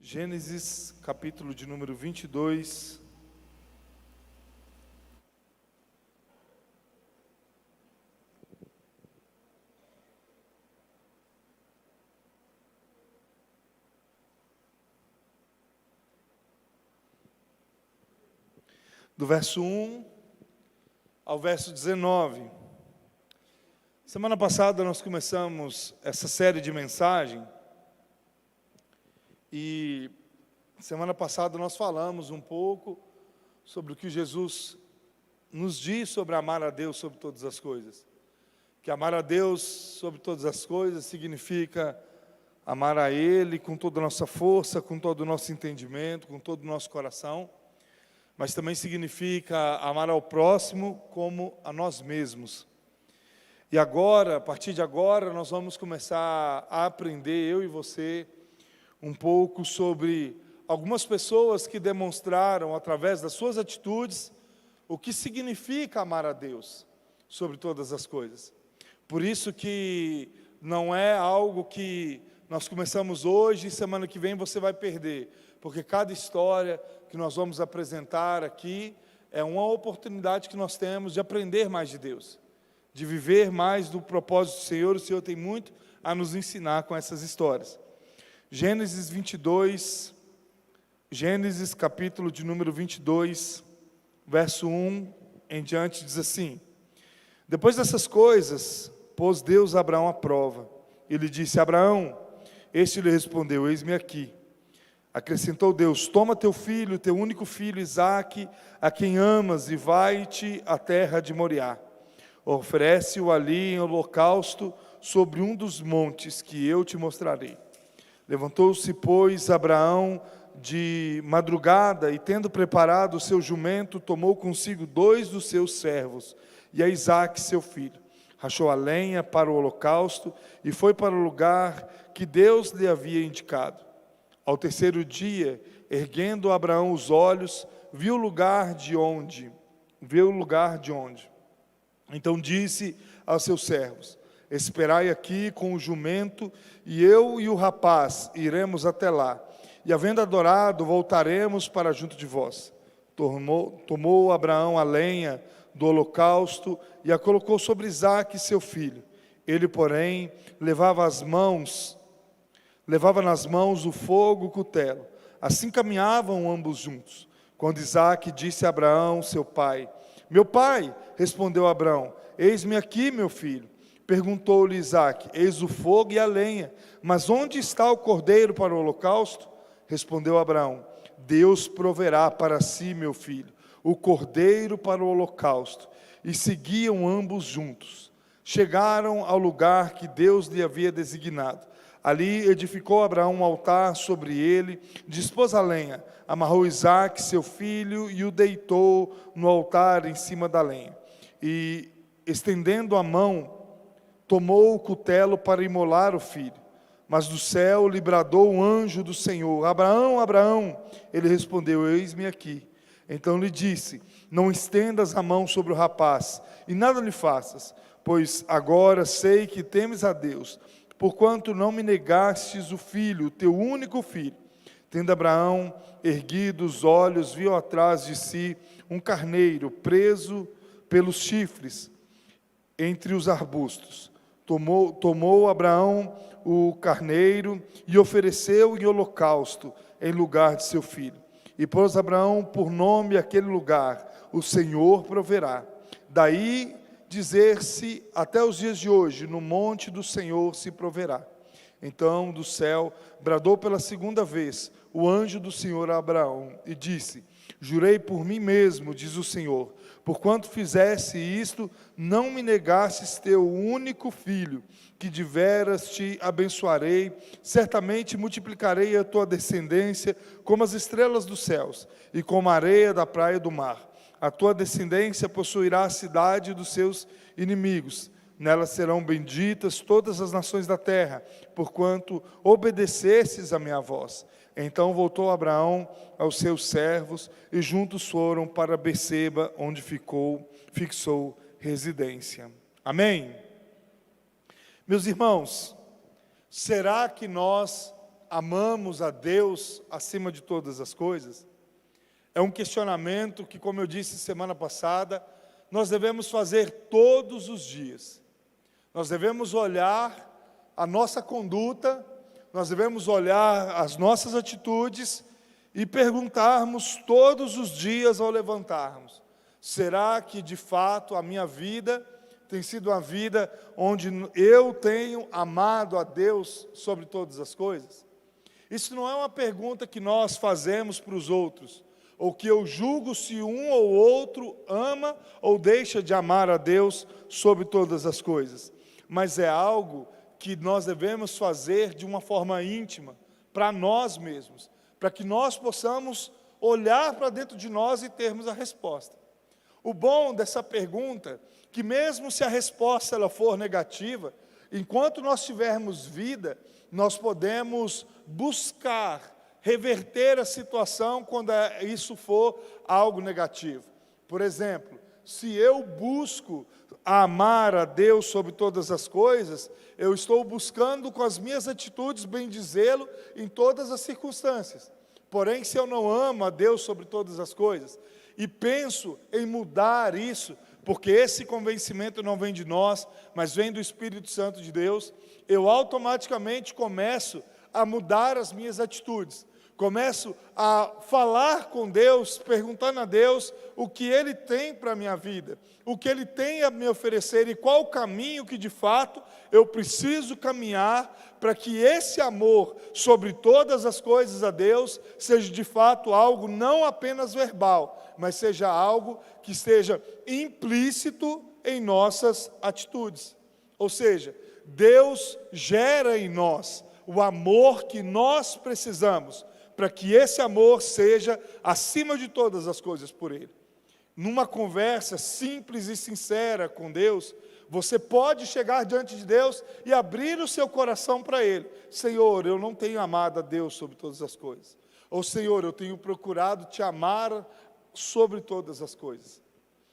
Gênesis, capítulo de número 22. Do verso 1 ao verso 19. Semana passada nós começamos essa série de mensagem. E semana passada nós falamos um pouco sobre o que Jesus nos diz sobre amar a Deus sobre todas as coisas. Que amar a Deus sobre todas as coisas significa amar a Ele com toda a nossa força, com todo o nosso entendimento, com todo o nosso coração. Mas também significa amar ao próximo como a nós mesmos. E agora, a partir de agora, nós vamos começar a aprender, eu e você, um pouco sobre algumas pessoas que demonstraram, através das suas atitudes, o que significa amar a Deus sobre todas as coisas. Por isso que não é algo que nós começamos hoje e semana que vem você vai perder, porque cada história que nós vamos apresentar aqui é uma oportunidade que nós temos de aprender mais de Deus, de viver mais do propósito do Senhor. O Senhor tem muito a nos ensinar com essas histórias. Gênesis 22, Gênesis capítulo de número 22, verso 1 em diante, diz assim: Depois dessas coisas, pôs Deus a Abraão à prova. Ele disse: Abraão. Este lhe respondeu: Eis-me aqui. Acrescentou Deus: Toma teu filho, teu único filho, Isaque, a quem amas, e vai-te à terra de Moriá. Oferece-o ali em holocausto sobre um dos montes que eu te mostrarei. Levantou-se, pois, Abraão de madrugada, e tendo preparado o seu jumento, tomou consigo 2 dos seus servos, e a Isaque seu filho. Rachou a lenha para o holocausto, e foi para o lugar que Deus lhe havia indicado. Ao terceiro dia, erguendo Abraão os olhos, viu o lugar de onde. Então disse aos seus servos: Esperai aqui com o jumento, e eu e o rapaz iremos até lá. E havendo adorado, voltaremos para junto de vós. Tomou Abraão a lenha do holocausto e a colocou sobre Isaque, seu filho. Ele, porém, levava nas mãos o fogo, o cutelo. Assim caminhavam ambos juntos. Quando Isaque disse a Abraão, seu pai: Meu pai, respondeu Abraão, eis-me aqui, meu filho. Perguntou-lhe Isaque: Eis o fogo e a lenha, mas onde está o cordeiro para o holocausto? Respondeu Abraão: Deus proverá para si, meu filho, o cordeiro para o holocausto. E seguiam ambos juntos. Chegaram ao lugar que Deus lhe havia designado. Ali edificou Abraão um altar sobre ele, dispôs a lenha, amarrou Isaque, seu filho, e o deitou no altar em cima da lenha. E, estendendo a mão, tomou o cutelo para imolar o filho. Mas do céu lhe bradou um anjo do Senhor: Abraão, Abraão. Ele respondeu: Eis-me aqui. Então lhe disse: Não estendas a mão sobre o rapaz, e nada lhe faças, pois agora sei que temes a Deus, porquanto não me negastes o filho, o teu único filho. Tendo Abraão erguido os olhos, viu atrás de si um carneiro preso pelos chifres entre os arbustos. Tomou Abraão o carneiro e ofereceu em holocausto em lugar de seu filho. E pôs Abraão por nome aquele lugar: O Senhor proverá. Daí dizer-se até os dias de hoje: No monte do Senhor se proverá. Então do céu bradou pela segunda vez o anjo do Senhor a Abraão e disse: Jurei por mim mesmo, diz o Senhor, porquanto fizeste isto, não me negastes teu único filho, que de veras te abençoarei, certamente multiplicarei a tua descendência como as estrelas dos céus, e como a areia da praia do mar. A tua descendência possuirá a cidade dos seus inimigos. Nela serão benditas todas as nações da terra, porquanto obedecestes a minha voz. Então voltou Abraão aos seus servos, e juntos foram para Beceba, onde fixou residência. Amém? Meus irmãos, será que nós amamos a Deus acima de todas as coisas? É um questionamento que, como eu disse semana passada, nós devemos fazer todos os dias. Nós devemos olhar a nossa conduta, nós devemos olhar as nossas atitudes e perguntarmos todos os dias ao levantarmos: será que de fato a minha vida tem sido uma vida onde eu tenho amado a Deus sobre todas as coisas? Isso não é uma pergunta que nós fazemos para os outros, ou que eu julgo se um ou outro ama ou deixa de amar a Deus sobre todas as coisas, mas é algo que nós devemos fazer de uma forma íntima, para nós mesmos, para que nós possamos olhar para dentro de nós e termos a resposta. O bom dessa pergunta, que mesmo se a resposta ela for negativa, enquanto nós tivermos vida, nós podemos buscar reverter a situação quando isso for algo negativo. Por exemplo, se eu busco amar a Deus sobre todas as coisas, eu estou buscando com as minhas atitudes bendizê-lo em todas as circunstâncias. Porém, se eu não amo a Deus sobre todas as coisas, e penso em mudar isso, porque esse convencimento não vem de nós, mas vem do Espírito Santo de Deus, eu automaticamente começo a mudar as minhas atitudes. Começo a falar com Deus, perguntando a Deus o que Ele tem para a minha vida, o que Ele tem a me oferecer e qual o caminho que de fato eu preciso caminhar para que esse amor sobre todas as coisas a Deus seja de fato algo não apenas verbal, mas seja algo que esteja implícito em nossas atitudes. Ou seja, Deus gera em nós o amor que nós precisamos, para que esse amor seja acima de todas as coisas por Ele. Numa conversa simples e sincera com Deus, você pode chegar diante de Deus e abrir o seu coração para Ele. Senhor, eu não tenho amado a Deus sobre todas as coisas. Ou Senhor, eu tenho procurado te amar sobre todas as coisas.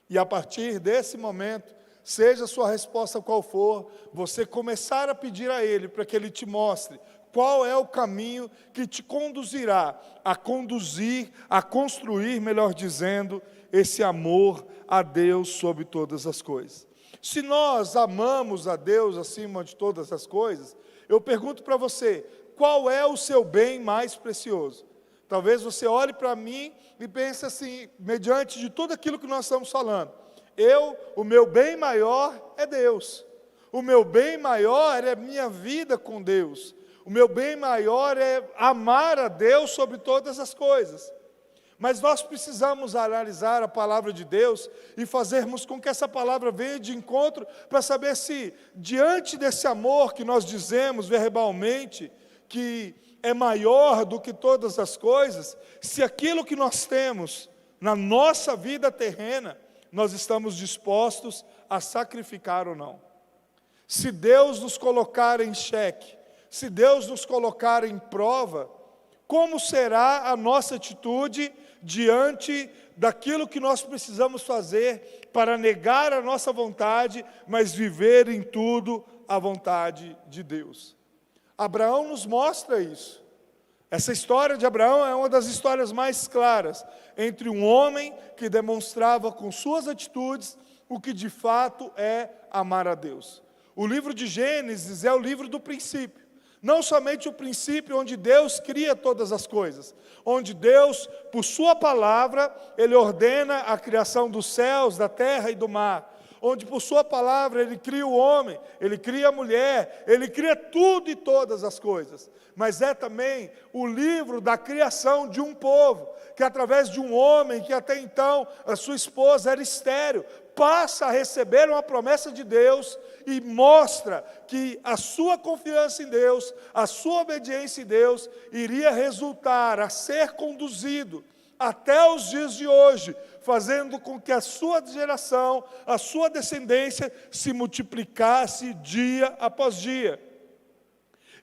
E a partir desse momento, seja a sua resposta qual for, você começar a pedir a Ele para que Ele te mostre qual é o caminho que te conduzirá a conduzir, a construir, melhor dizendo, esse amor a Deus sobre todas as coisas. Se nós amamos a Deus acima de todas as coisas, eu pergunto para você, qual é o seu bem mais precioso? Talvez você olhe para mim e pense assim, mediante de tudo aquilo que nós estamos falando, o meu bem maior é Deus. O meu bem maior é minha vida com Deus. O meu bem maior é amar a Deus sobre todas as coisas. Mas nós precisamos analisar a palavra de Deus e fazermos com que essa palavra venha de encontro para saber se, diante desse amor que nós dizemos verbalmente, que é maior do que todas as coisas, se aquilo que nós temos na nossa vida terrena, nós estamos dispostos a sacrificar ou não. Se Deus nos colocar em xeque, se Deus nos colocar em prova, como será a nossa atitude diante daquilo que nós precisamos fazer para negar a nossa vontade, mas viver em tudo a vontade de Deus? Abraão nos mostra isso. Essa história de Abraão é uma das histórias mais claras entre um homem que demonstrava com suas atitudes o que de fato é amar a Deus. O livro de Gênesis é o livro do princípio. Não somente o princípio onde Deus cria todas as coisas, onde Deus, por sua palavra, Ele ordena a criação dos céus, da terra e do mar, onde por sua palavra Ele cria o homem, Ele cria a mulher, Ele cria tudo e todas as coisas. Mas é também o livro da criação de um povo, que através de um homem, que até então a sua esposa era estéril, passa a receber uma promessa de Deus e mostra que a sua confiança em Deus, a sua obediência em Deus, iria resultar a ser conduzido até os dias de hoje, fazendo com que a sua geração, a sua descendência se multiplicasse dia após dia.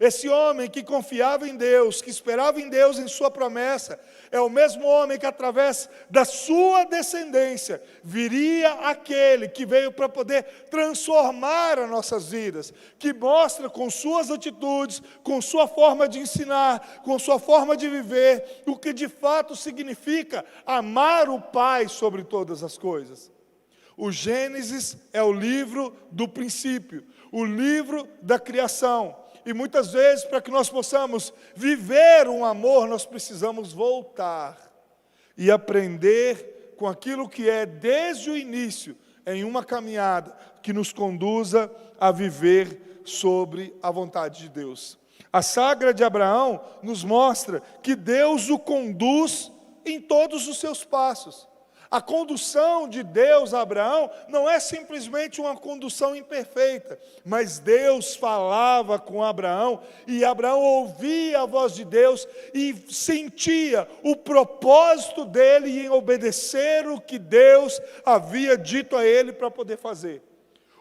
Esse homem que confiava em Deus, que esperava em Deus em sua promessa, é o mesmo homem que através da sua descendência viria aquele que veio para poder transformar as nossas vidas, que mostra com suas atitudes, com sua forma de ensinar, com sua forma de viver, o que de fato significa amar o Pai sobre todas as coisas. O Gênesis é o livro do princípio, o livro da criação. E muitas vezes, para que nós possamos viver um amor, nós precisamos voltar e aprender com aquilo que é desde o início, em uma caminhada que nos conduza a viver sobre a vontade de Deus. A saga de Abraão nos mostra que Deus o conduz em todos os seus passos. A condução de Deus a Abraão não é simplesmente uma condução imperfeita, mas Deus falava com Abraão, e Abraão ouvia a voz de Deus e sentia o propósito dele em obedecer o que Deus havia dito a ele para poder fazer.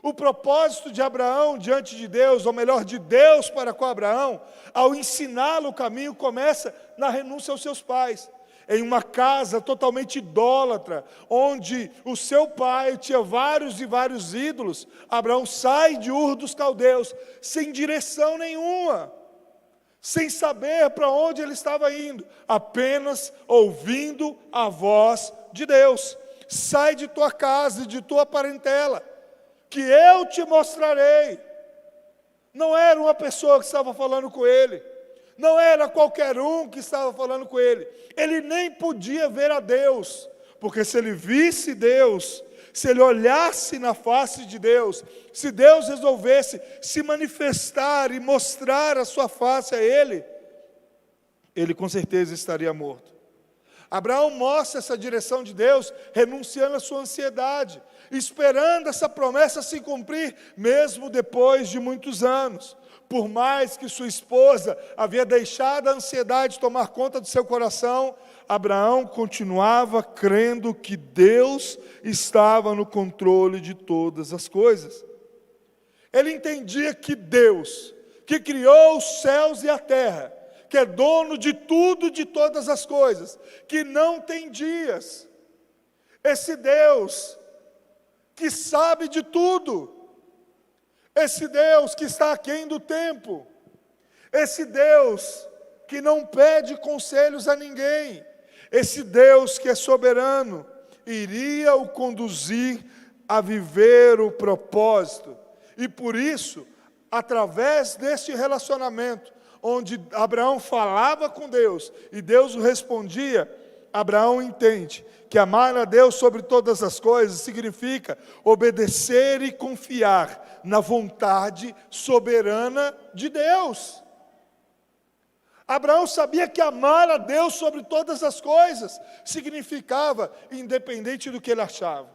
O propósito de Abraão diante de Deus, ou melhor, de Deus para com Abraão, ao ensiná-lo o caminho, começa na renúncia aos seus pais. Em uma casa totalmente idólatra, onde o seu pai tinha vários e vários ídolos, Abraão sai de Ur dos Caldeus, sem direção nenhuma, sem saber para onde ele estava indo, apenas ouvindo a voz de Deus. Sai de tua casa e de tua parentela, que eu te mostrarei. Não era uma pessoa que estava falando com ele, não era qualquer um que estava falando com ele. Ele nem podia ver a Deus, porque se ele visse Deus, se ele olhasse na face de Deus, se Deus resolvesse se manifestar e mostrar a sua face a ele com certeza estaria morto. Abraão mostra essa direção de Deus, renunciando à sua ansiedade, esperando essa promessa se cumprir, mesmo depois de muitos anos. Por mais que sua esposa havia deixado a ansiedade tomar conta do seu coração, Abraão continuava crendo que Deus estava no controle de todas as coisas. Ele entendia que Deus, que criou os céus e a terra, que é dono de tudo, de todas as coisas, que não tem dias, esse Deus que sabe de tudo, esse Deus que está aquém do tempo, esse Deus que não pede conselhos a ninguém, esse Deus que é soberano, iria o conduzir a viver o propósito. E por isso, através deste relacionamento, onde Abraão falava com Deus e Deus o respondia, Abraão entende que amar a Deus sobre todas as coisas significa obedecer e confiar na vontade soberana de Deus. Abraão sabia que amar a Deus sobre todas as coisas significava, independente do que ele achava,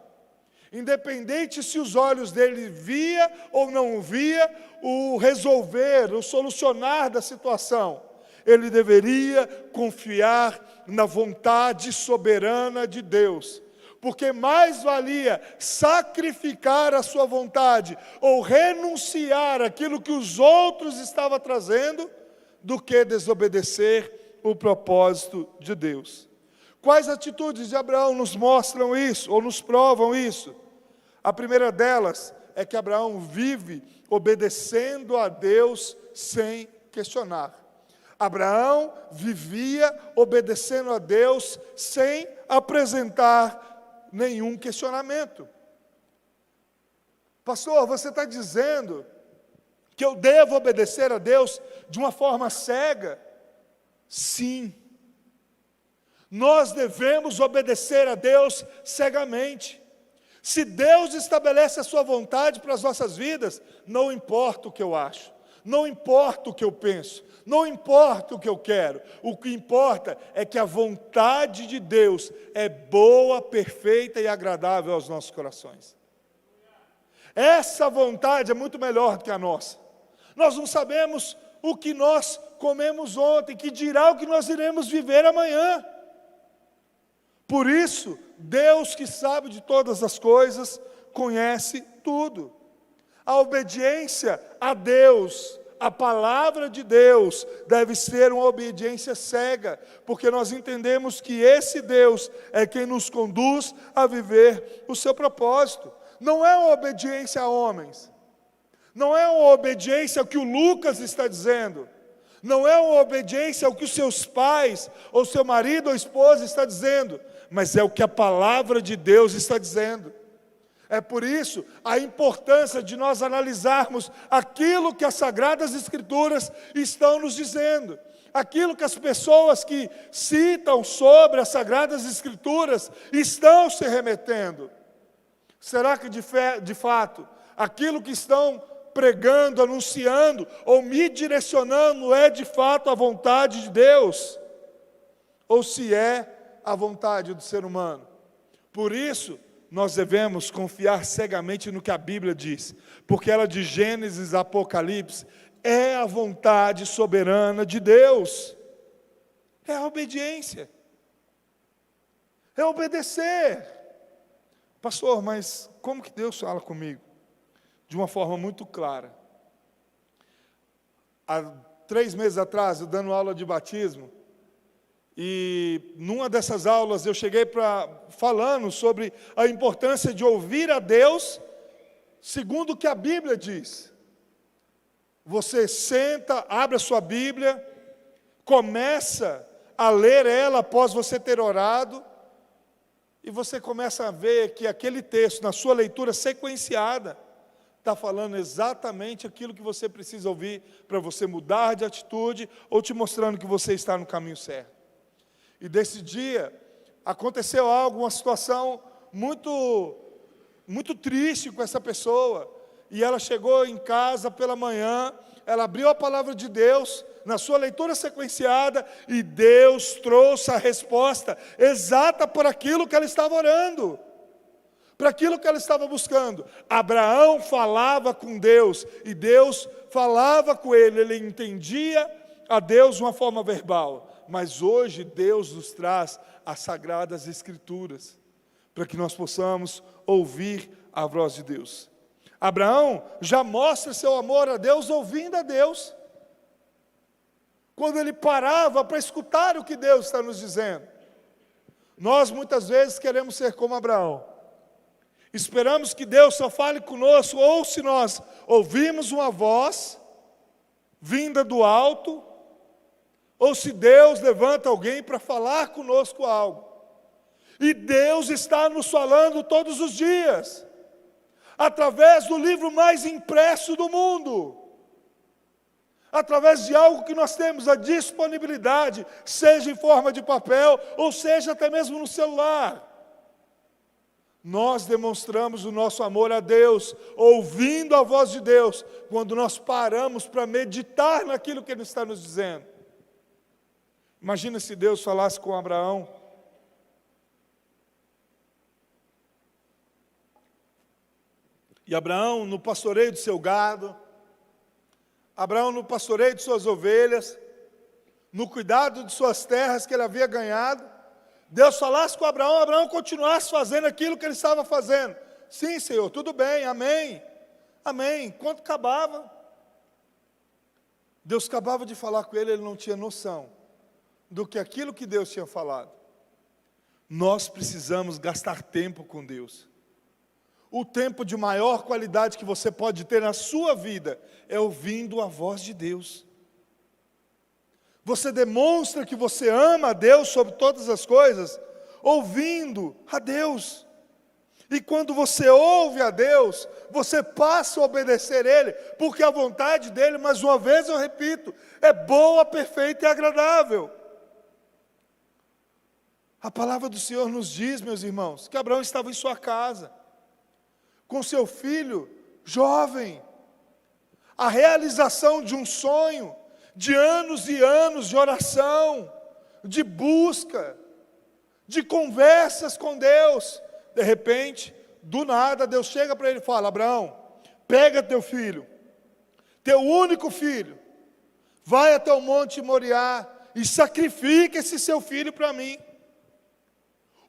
independente se os olhos dele via ou não via o resolver, o solucionar da situação, ele deveria confiar na vontade soberana de Deus, porque mais valia sacrificar a sua vontade ou renunciar àquilo que os outros estavam trazendo, do que desobedecer o propósito de Deus. Quais atitudes de Abraão nos mostram isso, ou nos provam isso? A primeira delas é que Abraão vive obedecendo a Deus sem questionar. Abraão vivia obedecendo a Deus sem apresentar nenhum questionamento. Pastor, você está dizendo que eu devo obedecer a Deus de uma forma cega? Sim. Nós devemos obedecer a Deus cegamente. Se Deus estabelece a sua vontade para as nossas vidas, não importa o que eu acho, não importa o que eu penso, não importa o que eu quero, o que importa é que a vontade de Deus é boa, perfeita e agradável aos nossos corações. Essa vontade é muito melhor do que a nossa. Nós não sabemos o que nós comemos ontem, que dirá o que nós iremos viver amanhã. Por isso, Deus que sabe de todas as coisas, conhece tudo. A obediência a Deus, A palavra de Deus deve ser uma obediência cega, porque nós entendemos que esse Deus é quem nos conduz a viver o seu propósito. Não é uma obediência a homens, não é uma obediência ao que o Lucas está dizendo, não é uma obediência ao que os seus pais, ou seu marido ou esposa está dizendo, mas é o que a palavra de Deus está dizendo. É por isso a importância de nós analisarmos aquilo que as Sagradas Escrituras estão nos dizendo, aquilo que as pessoas que citam sobre as Sagradas Escrituras estão se remetendo. Será que de fato aquilo que estão pregando, anunciando ou me direcionando é de fato a vontade de Deus? Ou se é a vontade do ser humano? Por isso, nós devemos confiar cegamente no que a Bíblia diz, porque ela de Gênesis a Apocalipse é a vontade soberana de Deus. É a obediência. É obedecer. Pastor, mas como que Deus fala comigo? De uma forma muito clara. Há 3 meses atrás, eu dando aula de batismo, e numa dessas aulas eu cheguei falando sobre a importância de ouvir a Deus segundo o que a Bíblia diz. Você senta, abre a sua Bíblia, começa a ler ela após você ter orado, e você começa a ver que aquele texto, na sua leitura sequenciada, está falando exatamente aquilo que você precisa ouvir para você mudar de atitude ou te mostrando que você está no caminho certo. E desse dia, aconteceu algo, uma situação muito triste com essa pessoa. E ela chegou em casa pela manhã, ela abriu a palavra de Deus, na sua leitura sequenciada, e Deus trouxe a resposta exata por aquilo que ela estava orando, para aquilo que ela estava buscando. Abraão falava com Deus, e Deus falava com ele entendia a Deus de uma forma verbal. Mas hoje Deus nos traz as Sagradas Escrituras, para que nós possamos ouvir a voz de Deus. Abraão já mostra seu amor a Deus ouvindo a Deus. Quando ele parava para escutar o que Deus está nos dizendo. Nós muitas vezes queremos ser como Abraão. Esperamos que Deus só fale conosco, ou se nós ouvimos uma voz vinda do alto, ou se Deus levanta alguém para falar conosco algo. E Deus está nos falando todos os dias, através do livro mais impresso do mundo, através de algo que nós temos a disponibilidade, seja em forma de papel, ou seja até mesmo no celular. Nós demonstramos o nosso amor a Deus, ouvindo a voz de Deus, quando nós paramos para meditar naquilo que Ele está nos dizendo. Imagina se Deus falasse com Abraão. E Abraão no pastoreio do seu gado, Abraão no pastoreio de suas ovelhas, no cuidado de suas terras que ele havia ganhado, Deus falasse com Abraão, Abraão continuasse fazendo aquilo que ele estava fazendo. Sim, Senhor, tudo bem, amém, amém. Quando acabava, Deus acabava de falar com ele, ele não tinha noção do que aquilo que Deus tinha falado. Nós precisamos gastar tempo com Deus. O tempo de maior qualidade que você pode ter na sua vida é ouvindo a voz de Deus. Você demonstra que você ama a Deus sobre todas as coisas, ouvindo a Deus. E quando você ouve a Deus, você passa a obedecer Ele, porque a vontade dEle, mais uma vez eu repito, é boa, perfeita e agradável. A palavra do Senhor nos diz, meus irmãos, que Abraão estava em sua casa, com seu filho jovem, a realização de um sonho, de anos e anos de oração, de busca, de conversas com Deus. De repente, do nada, Deus chega para ele e fala: Abraão, pega teu filho, teu único filho, vai até o monte Moriá e sacrifica esse seu filho para mim.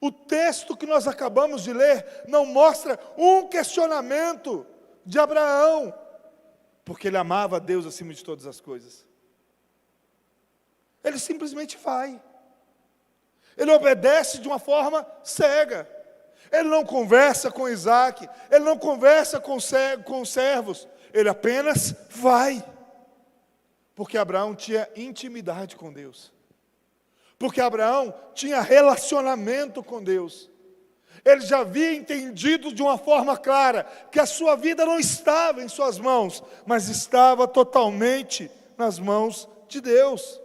O texto que nós acabamos de ler não mostra um questionamento de Abraão. porque ele amava a Deus acima de todas as coisas. Ele simplesmente vai. Ele obedece de uma forma cega. Ele não conversa com Isaac, ele não conversa com os servos, ele apenas vai. Porque Abraão tinha intimidade com Deus. Porque Abraão tinha relacionamento com Deus. Ele já havia entendido de uma forma clara que a sua vida não estava em suas mãos, mas estava totalmente nas mãos de Deus.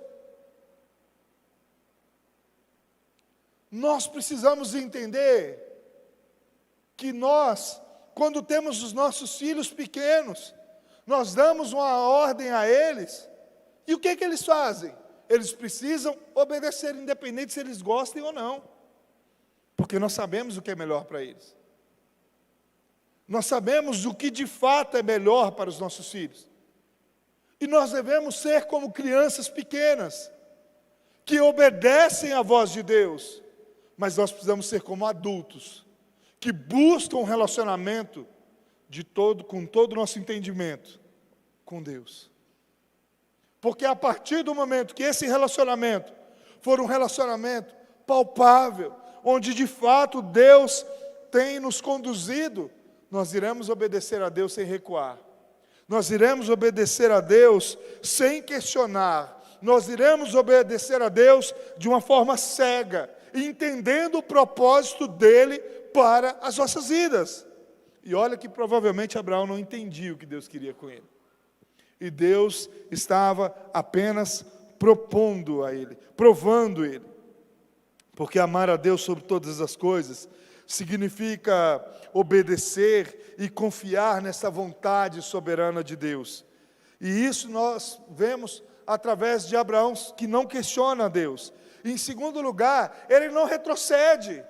Nós precisamos entender que nós, quando temos os nossos filhos pequenos, nós damos uma ordem a eles, e o que eles fazem? Eles precisam obedecer, independente se eles gostem ou não, porque nós sabemos o que é melhor para eles. Nós sabemos o que de fato é melhor para os nossos filhos. E nós devemos ser como crianças pequenas, que obedecem à voz de Deus, mas nós precisamos ser como adultos, que buscam um relacionamento com todo o nosso entendimento com Deus. Porque a partir do momento que esse relacionamento for um relacionamento palpável, onde de fato Deus tem nos conduzido, nós iremos obedecer a Deus sem recuar. Nós iremos obedecer a Deus sem questionar. Nós iremos obedecer a Deus de uma forma cega, entendendo o propósito dele para as nossas vidas. E olha que provavelmente Abraão não entendia o que Deus queria com ele. E Deus estava apenas propondo a ele, provando ele. Porque amar a Deus sobre todas as coisas significa obedecer e confiar nessa vontade soberana de Deus. E isso nós vemos através de Abraão, que não questiona a Deus. E, em segundo lugar, ele não retrocede.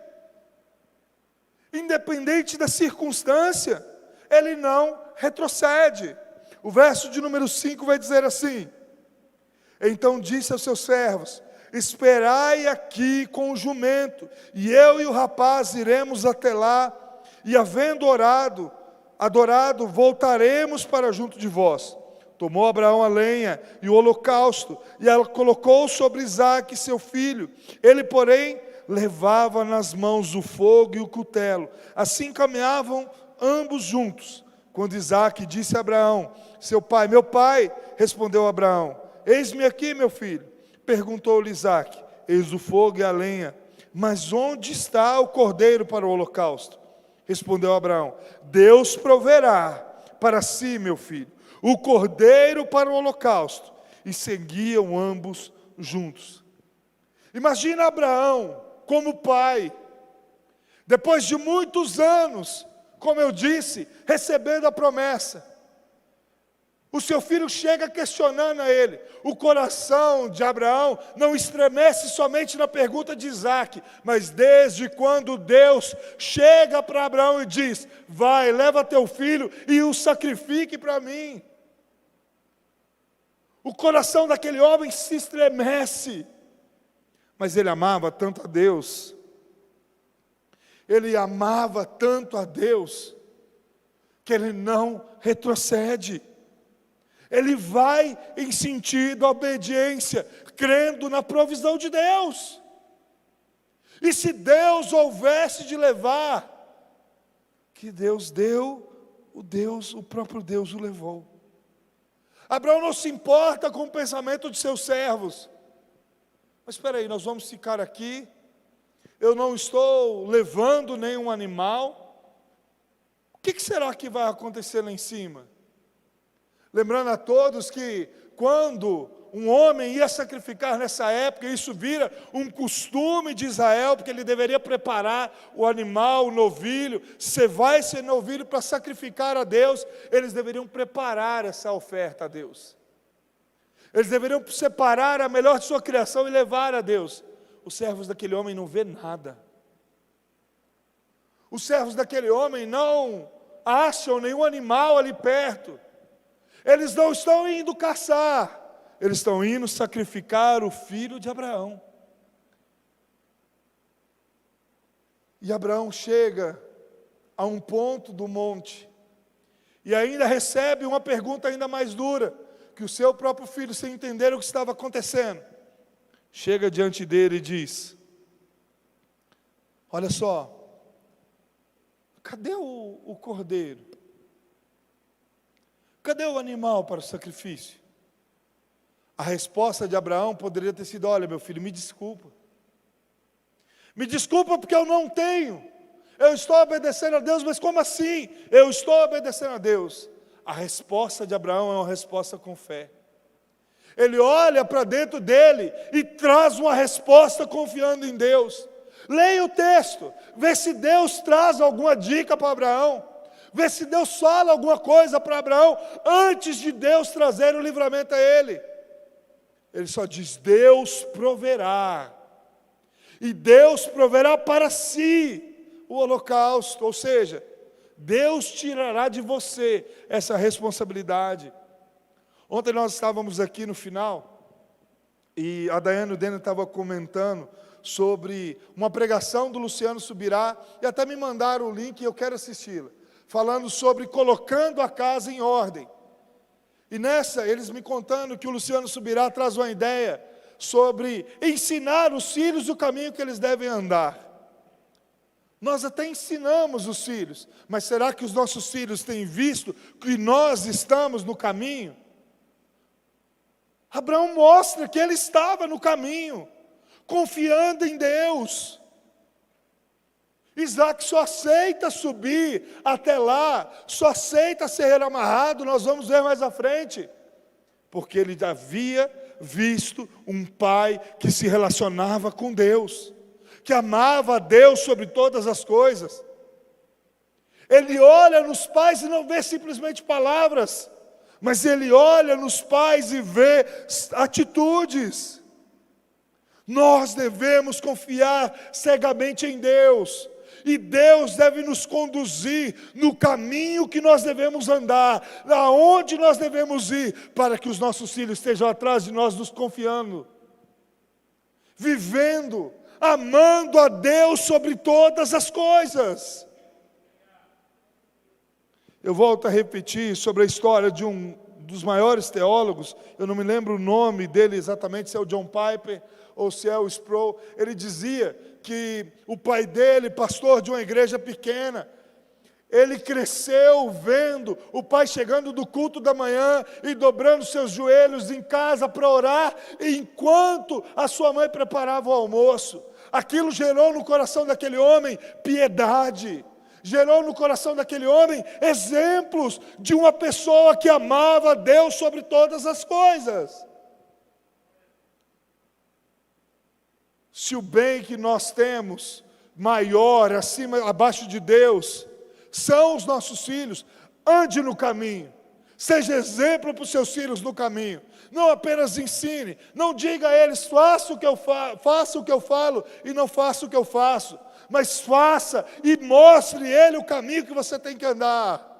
Independente da circunstância, ele não retrocede. O verso de número 5 vai dizer assim: então disse aos seus servos: esperai aqui com o jumento, e eu e o rapaz iremos até lá, e havendo adorado, voltaremos para junto de vós. Tomou Abraão a lenha e o holocausto, e ela colocou sobre Isaque, seu filho. Ele, porém, levava nas mãos o fogo e o cutelo. Assim caminhavam ambos juntos. Quando Isaque disse a Abraão: seu pai, meu pai, respondeu Abraão: eis-me aqui, meu filho. Perguntou-lhe Isaque: eis o fogo e a lenha, mas onde está o cordeiro para o holocausto? Respondeu Abraão: Deus proverá para si, meu filho, o cordeiro para o holocausto. E seguiam ambos juntos. Imagina Abraão como pai, depois de muitos anos, como eu disse, recebendo a promessa. O seu filho chega questionando a ele. O coração de Abraão não estremece somente na pergunta de Isaque, mas desde quando Deus chega para Abraão e diz: vai, leva teu filho e o sacrifique para mim. O coração daquele homem se estremece, mas ele amava tanto a Deus, ele amava tanto a Deus, que ele não retrocede. Ele vai em sentido à obediência, crendo na provisão de Deus. E se Deus houvesse de levar, que Deus deu, o próprio Deus o levou. Abraão não se importa com o pensamento de seus servos. Mas espera aí, nós vamos ficar aqui, eu não estou levando nenhum animal, o que será que vai acontecer lá em cima? Lembrando a todos que quando um homem ia sacrificar nessa época, isso vira um costume de Israel, porque ele deveria preparar o animal, o novilho, cevar esse novilho para sacrificar a Deus, eles deveriam preparar essa oferta a Deus. Eles deveriam separar a melhor de sua criação e levar a Deus. Os servos daquele homem não vê nada. Os servos daquele homem não acham nenhum animal ali perto. Eles não estão indo caçar, eles estão indo sacrificar o filho de Abraão. E Abraão chega a um ponto do monte, E ainda recebe uma pergunta ainda mais dura, que o seu próprio filho, sem entender o que estava acontecendo, chega diante dele e diz: olha só, cadê o cordeiro? Cadê o animal para o sacrifício? A resposta de Abraão poderia ter sido: olha, meu filho, me desculpa. Me desculpa porque eu não tenho. Eu estou obedecendo a Deus, mas como assim? Eu estou obedecendo a Deus. A resposta de Abraão é uma resposta com fé. Ele olha para dentro dele e traz uma resposta confiando em Deus. Leia o texto, vê se Deus traz alguma dica para Abraão, vê se Deus fala alguma coisa para Abraão, antes de Deus trazer o livramento a ele. Ele só diz: Deus proverá, e Deus proverá para si o holocausto, ou seja, Deus tirará de você essa responsabilidade. Ontem nós estávamos aqui no final, e a Daiane e o Dena estavam comentando sobre uma pregação do Luciano Subirá, e até me mandaram o link e eu quero assisti-la, falando sobre colocando a casa em ordem. E nessa, eles me contando que o Luciano Subirá traz uma ideia sobre ensinar os filhos o caminho que eles devem andar. Nós até ensinamos os filhos, mas será que os nossos filhos têm visto que nós estamos no caminho? Abraão mostra que ele estava no caminho, confiando em Deus. Isaac só aceita subir até lá, só aceita ser amarrado, nós vamos ver mais à frente, porque ele havia visto um pai que se relacionava com Deus, que amava a Deus sobre todas as coisas. Ele olha nos pais e não vê simplesmente palavras, mas ele olha nos pais e vê atitudes. Nós devemos confiar cegamente em Deus, e Deus deve nos conduzir no caminho que nós devemos andar, aonde nós devemos ir, para que os nossos filhos estejam atrás de nós, nos confiando, vivendo, amando a Deus sobre todas as coisas. Eu volto a repetir sobre a história de um dos maiores teólogos, eu não me lembro o nome dele exatamente, se é o John Piper ou se é o Sproul. Ele dizia que o pai dele, pastor de uma igreja pequena, ele cresceu vendo o pai chegando do culto da manhã e dobrando seus joelhos em casa para orar, enquanto a sua mãe preparava o almoço. Aquilo gerou no coração daquele homem piedade, gerou no coração daquele homem exemplos de uma pessoa que amava a Deus sobre todas as coisas. Se o bem que nós temos maior, acima, abaixo de Deus, são os nossos filhos, ande no caminho, seja exemplo para os seus filhos no caminho, não apenas ensine, não diga a eles: faça o que eu falo e não faça o que eu faço, mas faça e mostre ele o caminho que você tem que andar.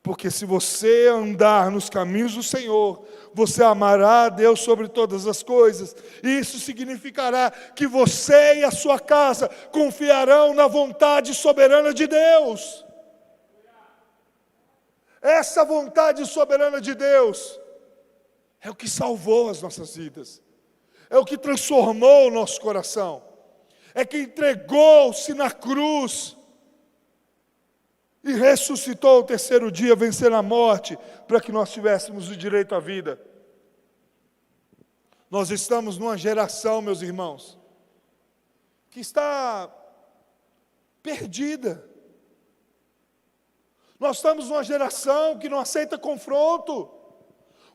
Porque se você andar nos caminhos do Senhor, você amará a Deus sobre todas as coisas. E isso significará que você e a sua casa confiarão na vontade soberana de Deus. Essa vontade soberana de Deus é o que salvou as nossas vidas, é o que transformou o nosso coração, é que entregou-se na cruz e ressuscitou ao terceiro dia, vencendo a morte, para que nós tivéssemos o direito à vida. Nós estamos numa geração, meus irmãos, que está perdida. Nós estamos numa geração que não aceita confronto,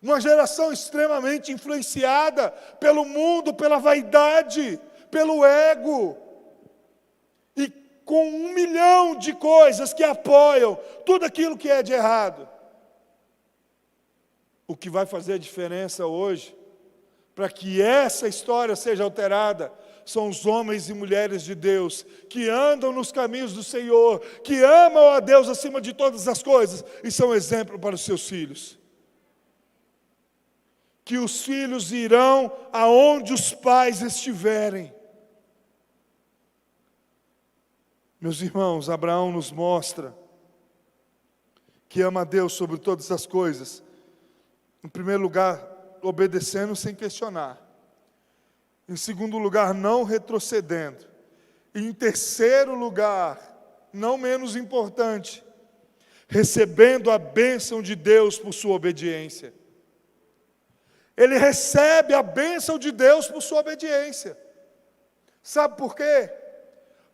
uma geração extremamente influenciada pelo mundo, pela vaidade, pelo ego, e com 1 milhão de coisas que apoiam tudo aquilo que é de errado. O que vai fazer a diferença hoje, para que essa história seja alterada, são os homens e mulheres de Deus, que andam nos caminhos do Senhor, que amam a Deus acima de todas as coisas, e são exemplo para os seus filhos. Que os filhos irão aonde os pais estiverem. Meus irmãos, Abraão nos mostra que ama a Deus sobre todas as coisas? Em primeiro lugar, obedecendo sem questionar. Em segundo lugar, não retrocedendo. E em terceiro lugar, não menos importante, recebendo a bênção de Deus por sua obediência. Ele recebe a bênção de Deus por sua obediência. Sabe por quê?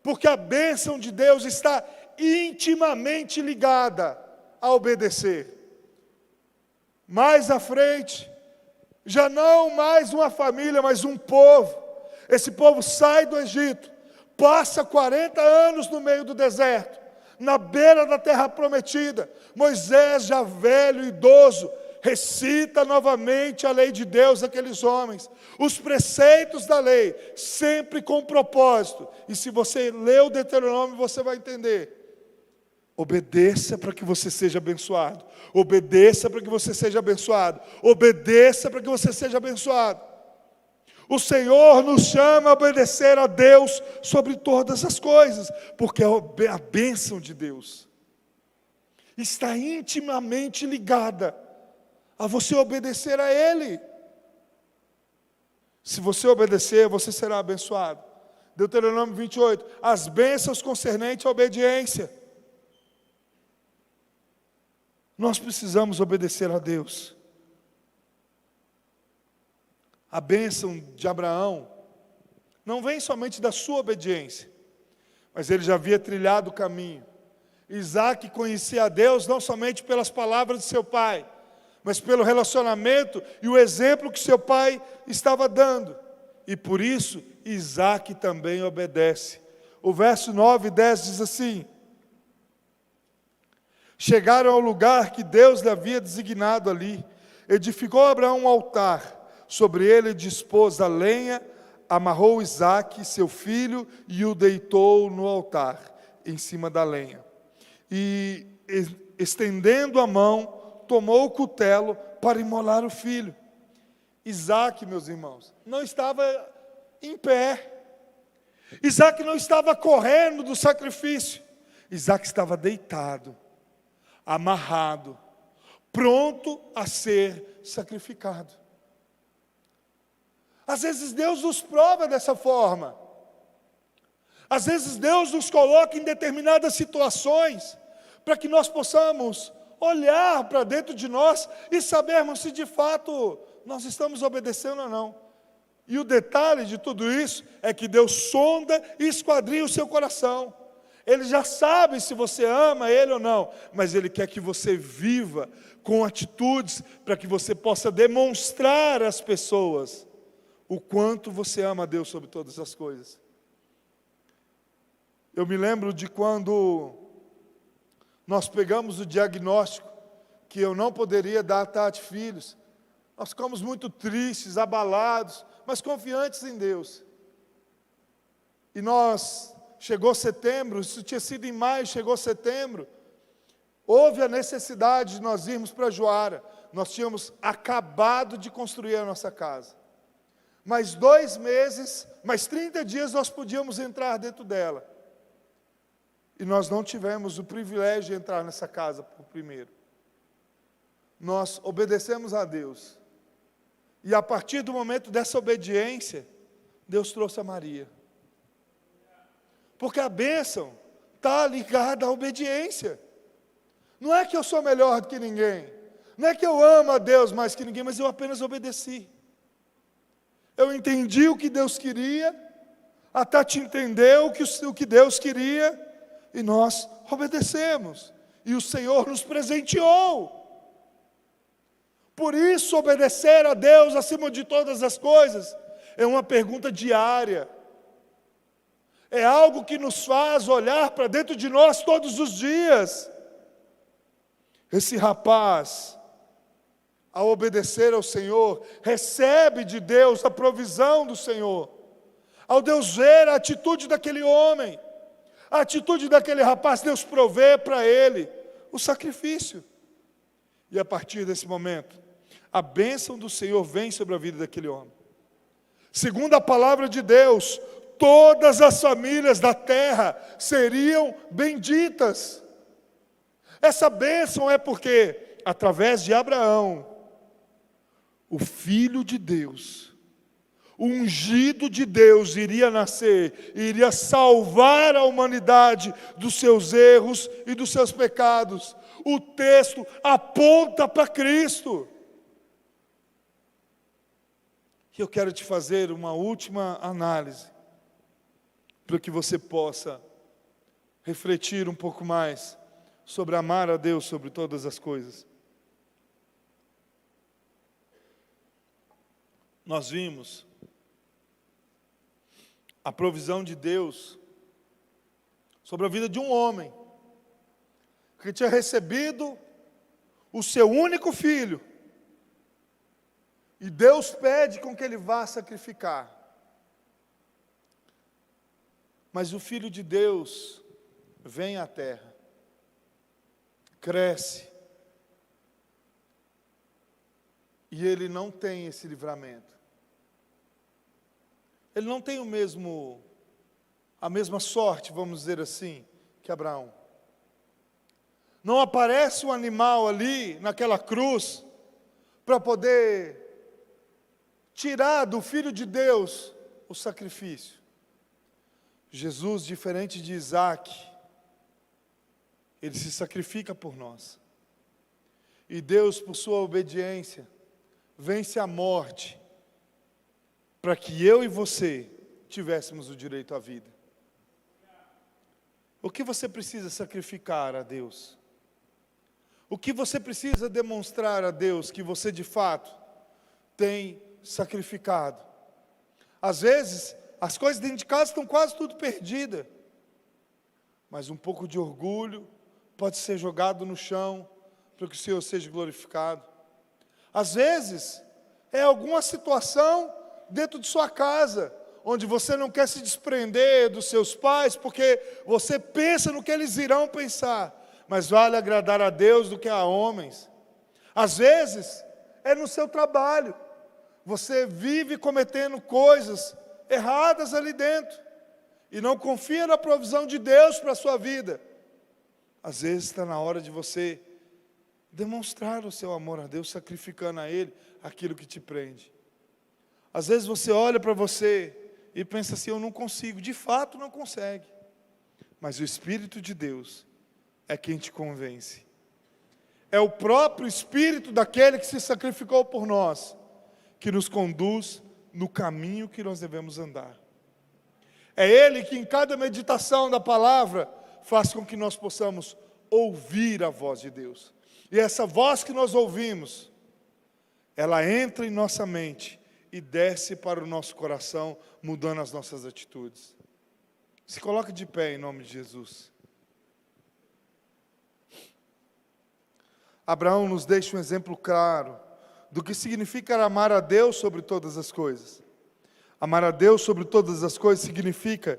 Porque a bênção de Deus está intimamente ligada a obedecer. Mais à frente, já não mais uma família, mas um povo. Esse povo sai do Egito, passa 40 anos no meio do deserto, na beira da terra prometida. Moisés, já velho, idoso, recita novamente a lei de Deus àqueles homens, os preceitos da lei, sempre com propósito. E se você ler o Deuteronômio, você vai entender. Obedeça para que você seja abençoado. Obedeça para que você seja abençoado. Obedeça para que você seja abençoado. O Senhor nos chama a obedecer a Deus sobre todas as coisas, porque a bênção de Deus está intimamente ligada a você obedecer a Ele. Se você obedecer, você será abençoado. Deuteronômio 28, as bênçãos concernentes à obediência. Nós precisamos obedecer a Deus. A bênção de Abraão não vem somente da sua obediência, mas ele já havia trilhado o caminho. Isaac conhecia a Deus não somente pelas palavras de seu pai, mas pelo relacionamento e o exemplo que seu pai estava dando. E por isso, Isaac também obedece. O verso 9 e 10 diz assim: chegaram ao lugar que Deus lhe havia designado ali. Edificou Abraão um altar. Sobre ele dispôs a lenha, amarrou Isaque, seu filho, e o deitou no altar, em cima da lenha. E, estendendo a mão, tomou o cutelo para imolar o filho. Isaque, meus irmãos, não estava em pé. Isaque não estava correndo do sacrifício. Isaque estava deitado, amarrado, pronto a ser sacrificado. Às vezes Deus nos prova dessa forma. Às vezes Deus nos coloca em determinadas situações para que nós possamos olhar para dentro de nós e sabermos se de fato nós estamos obedecendo ou não. E o detalhe de tudo isso é que Deus sonda e esquadrinha o seu coração. Ele já sabe se você ama Ele ou não, mas Ele quer que você viva com atitudes para que você possa demonstrar às pessoas o quanto você ama a Deus sobre todas as coisas. Eu me lembro de quando nós pegamos o diagnóstico que eu não poderia dar a Tati filhos. Nós ficamos muito tristes, abalados, mas confiantes em Deus. E chegou setembro, isso tinha sido em maio, chegou setembro, houve a necessidade de nós irmos para Juara. Nós tínhamos acabado de construir a nossa casa. Mais 2 meses, mais 30 dias nós podíamos entrar dentro dela. E nós não tivemos o privilégio de entrar nessa casa por primeiro. Nós obedecemos a Deus. E a partir do momento dessa obediência, Deus trouxe a Maria. Porque a bênção está ligada à obediência. Não é que eu sou melhor do que ninguém. Não é que eu amo a Deus mais que ninguém, mas eu apenas obedeci. Eu entendi o que Deus queria, a Tati entendeu o que Deus queria, e nós obedecemos. E o Senhor nos presenteou. Por isso, obedecer a Deus acima de todas as coisas é uma pergunta diária. É algo que nos faz olhar para dentro de nós todos os dias. Esse rapaz, ao obedecer ao Senhor, recebe de Deus a provisão do Senhor. Ao Deus ver a atitude daquele homem, a atitude daquele rapaz, Deus provê para ele o sacrifício. E a partir desse momento, a bênção do Senhor vem sobre a vida daquele homem. Segundo a palavra de Deus, todas as famílias da terra seriam benditas. Essa bênção é porque, através de Abraão, o Filho de Deus, o ungido de Deus iria nascer, iria salvar a humanidade dos seus erros e dos seus pecados. O texto aponta para Cristo. E eu quero te fazer uma última análise, para que você possa refletir um pouco mais sobre amar a Deus sobre todas as coisas. Nós vimos a provisão de Deus sobre a vida de um homem que tinha recebido o seu único filho, e Deus pede com que ele vá sacrificar. Mas o Filho de Deus vem à terra, cresce, e ele não tem esse livramento. Ele não tem a mesma sorte, vamos dizer assim, que Abraão. Não aparece um animal ali, naquela cruz, para poder tirar do Filho de Deus o sacrifício. Jesus, diferente de Isaac, ele se sacrifica por nós. E Deus, por sua obediência, vence a morte, para que eu e você tivéssemos o direito à vida. O que você precisa sacrificar a Deus? O que você precisa demonstrar a Deus que você de fato tem sacrificado? Às vezes, as coisas dentro de casa estão quase tudo perdidas, mas um pouco de orgulho pode ser jogado no chão para que o Senhor seja glorificado. Às vezes, é alguma situação dentro de sua casa, onde você não quer se desprender dos seus pais, porque você pensa no que eles irão pensar, mas vale agradar a Deus do que a homens. Às vezes, é no seu trabalho, você vive cometendo coisas erradas ali dentro, e não confia na provisão de Deus para a sua vida. Às vezes está na hora de você demonstrar o seu amor a Deus, sacrificando a Ele aquilo que te prende. Às vezes você olha para você e pensa assim, eu não consigo, de fato não consegue. Mas o Espírito de Deus é quem te convence. É o próprio Espírito daquele que se sacrificou por nós, que nos conduz no caminho que nós devemos andar. É Ele que em cada meditação da palavra faz com que nós possamos ouvir a voz de Deus. E essa voz que nós ouvimos, ela entra em nossa mente e desce para o nosso coração, mudando as nossas atitudes. Se coloque de pé em nome de Jesus. Abraão nos deixa um exemplo claro do que significa amar a Deus sobre todas as coisas. Amar a Deus sobre todas as coisas significa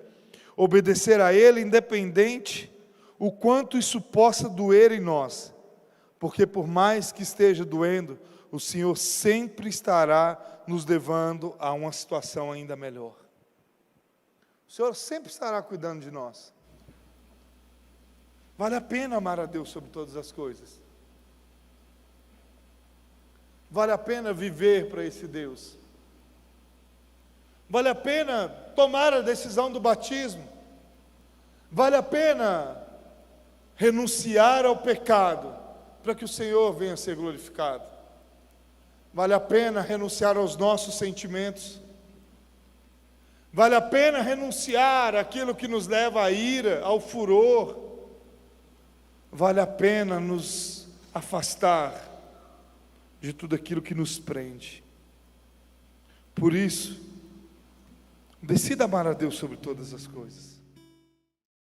obedecer a Ele, independente o quanto isso possa doer em nós. Porque por mais que esteja doendo, o Senhor sempre estará nos levando a uma situação ainda melhor. O Senhor sempre estará cuidando de nós. Vale a pena amar a Deus sobre todas as coisas. Vale a pena viver para esse Deus. Vale a pena tomar a decisão do batismo. Vale a pena renunciar ao pecado para que o Senhor venha a ser glorificado. Vale a pena renunciar aos nossos sentimentos. Vale a pena renunciar àquilo que nos leva à ira, ao furor. Vale a pena nos afastar de tudo aquilo que nos prende. Por isso, decida amar a Deus sobre todas as coisas.